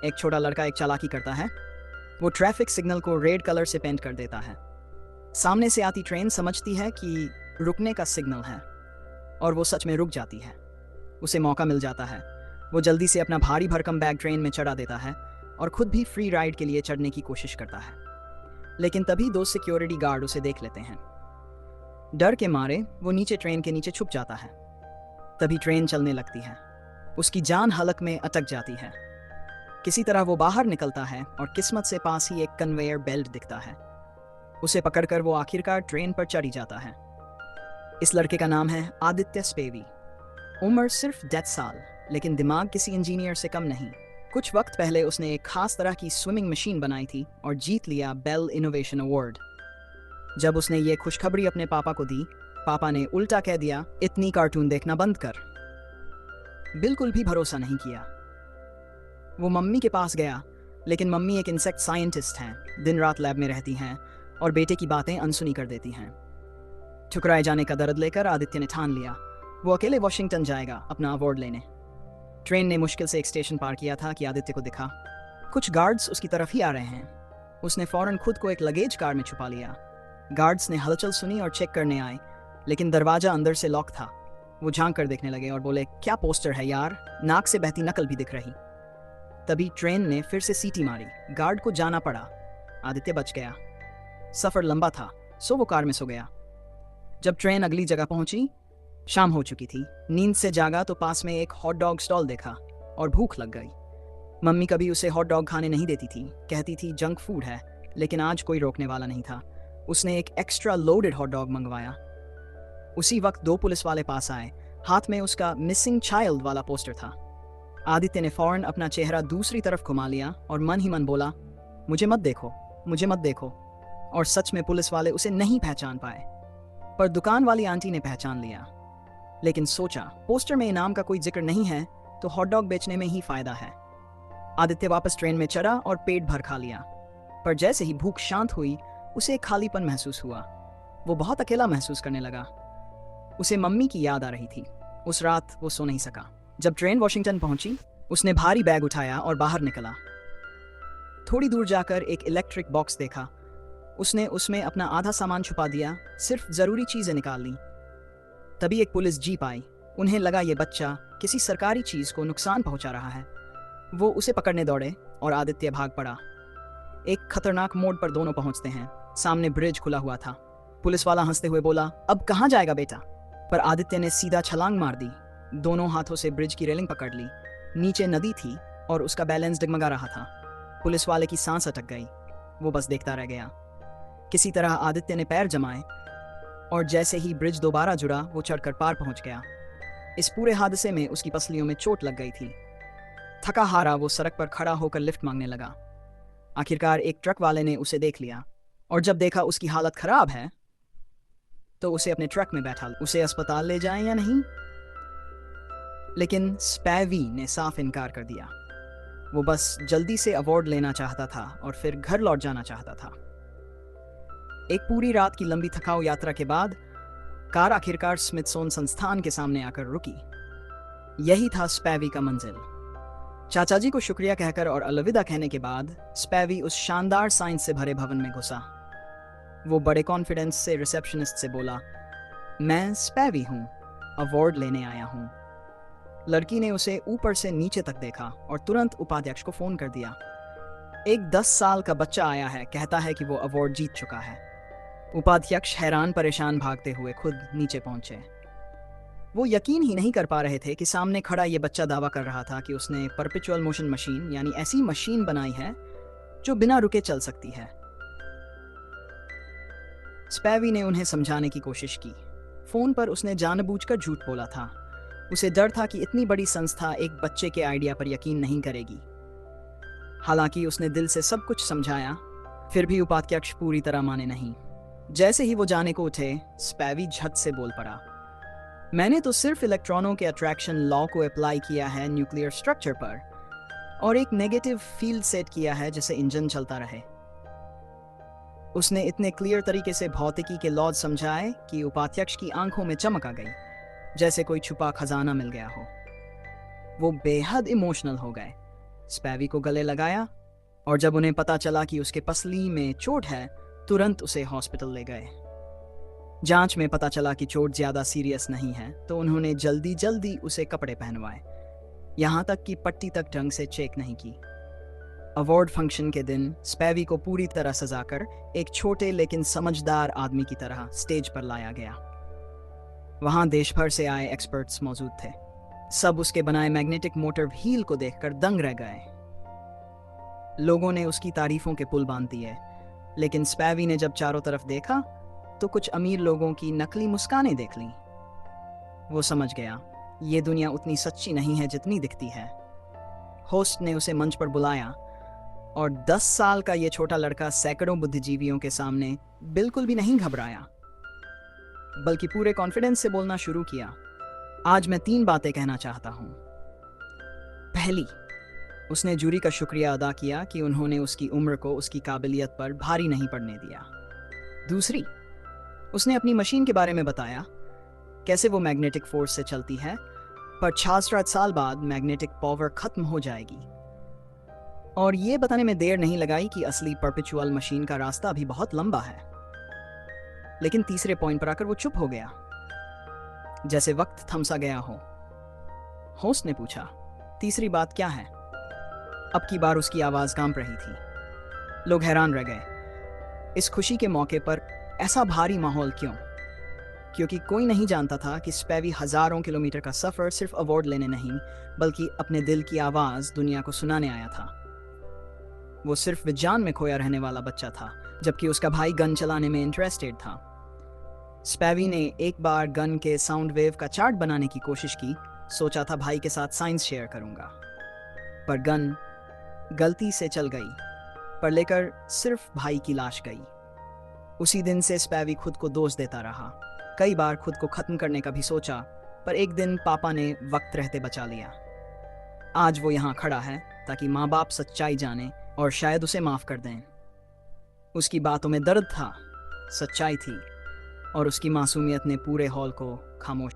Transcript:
एक छोटा लड़का एक चालाकी करता है। वो ट्रैफिक सिग्नल को रेड कलर से पेंट कर देता है। सामने से आती ट्रेन समझती है कि रुकने का सिग्नल है और वो सच में रुक जाती है। उसे मौका मिल जाता है। वो जल्दी से अपना भारी भरकम बैग ट्रेन में चढ़ा देता है और खुद भी फ्री राइड के लिए चढ़ने की कोशिश करता है। लेकिन तभी दो सिक्योरिटी गार्ड उसे देख लेते हैं। डर के मारे वो नीचे ट्रेन के नीचे छुप जाता है। तभी ट्रेन चलने लगती है। उसकी जान हलक में अटक जाती है। किसी तरह वो बाहर निकलता है और किस्मत से पास ही एक कन्वेयर बेल्ट दिखता है। उसे पकड़कर वो आखिरकार ट्रेन पर चढ़ जाता है। इस लड़के का नाम है आदित्य स्पेवी। उम्र सिर्फ 10 साल, लेकिन दिमाग किसी इंजीनियर से कम नहीं। कुछ वक्त पहले उसने एक खास तरह की स्विमिंग मशीन बनाई थी और जीत लिया बेल इनोवेशन अवार्ड। जब उसने ये खुशखबरी अपने पापा को दी, पापा ने उल्टा कह दिया, इतनी कार्टून देखना बंद कर। बिल्कुल भी भरोसा नहीं किया। वो मम्मी के पास गया, लेकिन मम्मी एक इंसेक्ट साइंटिस्ट हैं, दिन रात लैब में रहती हैं और बेटे की बातें अनसुनी कर देती हैं। ठुकराए जाने का दर्द लेकर आदित्य ने ठान लिया, वो अकेले वॉशिंगटन जाएगा अपना अवार्ड लेने। ट्रेन ने मुश्किल से एक स्टेशन पार किया था कि आदित्य को दिखा कुछ गार्ड्स उसकी तरफ ही आ रहे हैं। उसने फौरन खुद को एक लगेज कार में छुपा लिया। गार्ड्स ने हलचल सुनी और चेक करने आए, लेकिन दरवाजा अंदर से लॉक था। वो झांक कर देखने लगे और बोले, क्या पोस्टर है यार, नाक से बहती नकल भी दिख रही। तभी ट्रेन ने फिर से सीटी मारी। गार्ड को जाना पड़ा। आदित्य बच गया। सफर लंबा था, सो वो कार में सो गया। जब ट्रेन अगली जगह पहुंची, शाम हो चुकी थी। नींद से जागा तो पास में एक हॉट डॉग स्टॉल देखा और भूख लग गई। मम्मी कभी उसे हॉट डॉग खाने नहीं देती थी, कहती थी जंक फूड है, लेकिन आज कोई रोकने वाला नहीं था। उसने एक एक्स्ट्रा लोडेड हॉट डॉग मंगवाया। उसी वक्त दो पुलिस वाले पास आए। हाथ में उसका मिसिंग चाइल्ड वाला पोस्टर था। आदित्य ने फौरन अपना चेहरा दूसरी तरफ घुमा लिया और मन ही मन बोला, मुझे मत देखो, मुझे मत देखो। और सच में पुलिस वाले उसे नहीं पहचान पाए, पर दुकान वाली आंटी ने पहचान लिया। लेकिन सोचा, पोस्टर में इनाम का कोई जिक्र नहीं है, तो हॉट डॉग बेचने में ही फायदा है। आदित्य वापस ट्रेन में चढ़ा और पेट भर खा लिया। पर जैसे ही भूख शांत हुई, उसे एक खालीपन महसूस हुआ। वो बहुत अकेला महसूस करने लगा। उसे मम्मी की याद आ रही थी। उस रात वो सो नहीं सका। जब ट्रेन वॉशिंगटन पहुंची, उसने भारी बैग उठाया और बाहर निकला। थोड़ी दूर जाकर एक इलेक्ट्रिक बॉक्स देखा। उसने उसमें अपना आधा सामान छुपा दिया, सिर्फ जरूरी चीजें निकाल ली। तभी एक पुलिस जीप आई। उन्हें लगा ये बच्चा किसी सरकारी चीज को नुकसान पहुंचा रहा है। वो उसे पकड़ने दौड़े और आदित्य भाग पड़ा। एक खतरनाक मोड़ पर दोनों पहुंचते हैं। सामने ब्रिज खुला हुआ था। पुलिस वाला हंसते हुए बोला, अब कहां जाएगा बेटा? पर आदित्य ने सीधा छलांग मार दी। दोनों हाथों से ब्रिज की रेलिंग पकड़ ली। नीचे नदी थी और उसका बैलेंस डगमगा रहा था। पुलिस वाले की सांस अटक गई। वो बस देखता रह गया। किसी तरह आदित्य ने पैर जमाए और जैसे ही ब्रिज दोबारा जुड़ा, वो चढ़कर पार पहुंच गया। इस पूरे हादसे में उसकी पसलियों में चोट लग गई थी। थका हारा वो सड़क पर खड़ा होकर लिफ्ट मांगने लगा। आखिरकार एक ट्रक वाले ने उसे देख लिया और जब देखा उसकी हालत खराब है, तो उसे अपने ट्रक में बैठा उसे अस्पताल ले जाएं या नहीं। लेकिन स्पैवी ने साफ इनकार कर दिया। वो बस जल्दी से अवार्ड लेना चाहता था और फिर घर लौट जाना चाहता था। एक पूरी रात की लंबी थकाऊ यात्रा के बाद कार आखिरकार स्मिथसोन संस्थान के सामने आकर रुकी। यही था स्पैवी का मंजिल। चाचा जी को शुक्रिया कहकर और अलविदा कहने के बाद स्पैवी उस शानदार साइंस से भरे भवन में घुसा। वो बड़े कॉन्फिडेंस से रिसेप्शनिस्ट से बोला, मैं स्पैवी हूँ, अवार्ड लेने आया हूँ। लड़की ने उसे ऊपर से नीचे तक देखा और तुरंत उपाध्यक्ष को फोन कर दिया। एक 10 साल का बच्चा आया है, कहता है कि वो अवार्ड जीत चुका है। उपाध्यक्ष हैरान परेशान भागते हुए खुद नीचे पहुंचे। वो यकीन ही नहीं कर पा रहे थे कि सामने खड़ा ये बच्चा दावा कर रहा था कि उसने परपेचुअल मोशन मशीन, यानी ऐसी मशीन बनाई है जो बिना रुके चल सकती है। स्पैवी ने उन्हें समझाने की कोशिश की। फोन पर उसने जानबूझकर झूठ बोला था। उसे डर था कि इतनी बड़ी संस्था एक बच्चे के आइडिया पर यकीन नहीं करेगी। हालांकि उसने दिल से सब कुछ समझाया, फिर भी उपाध्यक्ष पूरी तरह माने नहीं। जैसे ही वो जाने को उठे, स्पैवी झट से बोल पड़ा, मैंने तो सिर्फ इलेक्ट्रॉनों के अट्रैक्शन लॉ को अप्लाई किया है न्यूक्लियर स्ट्रक्चर पर और एक नेगेटिव फील्ड सेट किया है जिससे इंजन चलता रहे। उसने इतने क्लियर तरीके से भौतिकी के लॉज समझाए कि उपाध्यक्ष की आंखों में चमक आ गई, जैसे कोई छुपा खजाना मिल गया हो। वो बेहद इमोशनल हो गए। स्पैवी को गले लगाया और जब उन्हें पता चला कि उसके पसली में चोट है, तुरंत उसे हॉस्पिटल ले गए। जांच में पता चला कि चोट ज़्यादा सीरियस नहीं है, तो उन्होंने जल्दी जल्दी उसे कपड़े पहनवाए, यहाँ तक कि पट्टी तक ढंग से चेक नहीं की। अवार्ड फंक्शन के दिन स्पैवी को पूरी तरह सजाकर एक छोटे लेकिन समझदार आदमी की तरह स्टेज पर लाया गया। वहां देश भर से आए एक्सपर्ट्स मौजूद थे। सब उसके बनाए मैग्नेटिक मोटर व्हील को देखकर दंग रह गए। लोगों ने उसकी तारीफों के पुल बांध दिए, लेकिन स्पैवी ने जब चारों तरफ देखा तो कुछ अमीर लोगों की नकली मुस्कानें देख लीं। वो समझ गया, ये दुनिया उतनी सच्ची नहीं है जितनी दिखती है। होस्ट ने उसे मंच पर बुलाया और 10 साल का ये छोटा लड़का सैकड़ों बुद्धिजीवियों के सामने बिल्कुल भी नहीं घबराया, बल्कि पूरे कॉन्फिडेंस से बोलना शुरू किया। आज मैं 3 बातें कहना चाहता हूं। पहली, उसने जूरी का शुक्रिया अदा किया कि उन्होंने उसकी उम्र को उसकी काबिलियत पर भारी नहीं पड़ने दिया। दूसरी, उसने अपनी मशीन के बारे में बताया, कैसे वो मैग्नेटिक फोर्स से चलती है, पर 66 साल बाद मैग्नेटिक पावर खत्म हो जाएगी। और ये बताने में देर नहीं लगाई कि असली परपेचुअल मशीन का रास्ता भी बहुत लंबा है। लेकिन तीसरे पॉइंट पर आकर वो चुप हो गया, जैसे वक्त थमसा गया हो। होस्ट ने पूछा, तीसरी बात क्या है? अब की बार उसकी आवाज कांप रही थी। लोग हैरान रह गए। इस खुशी के मौके पर ऐसा भारी माहौल क्यों? क्योंकि कोई नहीं जानता था कि स्पैवी हजारों किलोमीटर का सफर सिर्फ अवार्ड लेने नहीं, बल्कि अपने दिल की आवाज दुनिया को सुनाने आया था। वो सिर्फ विज्ञान में खोया रहने वाला बच्चा था, जबकि उसका भाई गन चलाने में इंटरेस्टेड था। स्पैवी ने एक बार गन के साउंड वेव का चार्ट बनाने की कोशिश की, सोचा था भाई के साथ साइंस शेयर करूंगा, पर गन गलती से चल गई, पर लेकर सिर्फ भाई की लाश गई। उसी दिन से स्पैवी खुद को दोष देता रहा। कई बार खुद को खत्म करने का भी सोचा, पर एक दिन पापा ने वक्त रहते बचा लिया। आज वो यहाँ खड़ा है ताकि माँ बाप सच्चाई जाने और शायद उसे माफ कर दें। उसकी बातों में दर्द था, सच्चाई थी, और उसकी मासूमियत ने पूरे हॉल को खामोश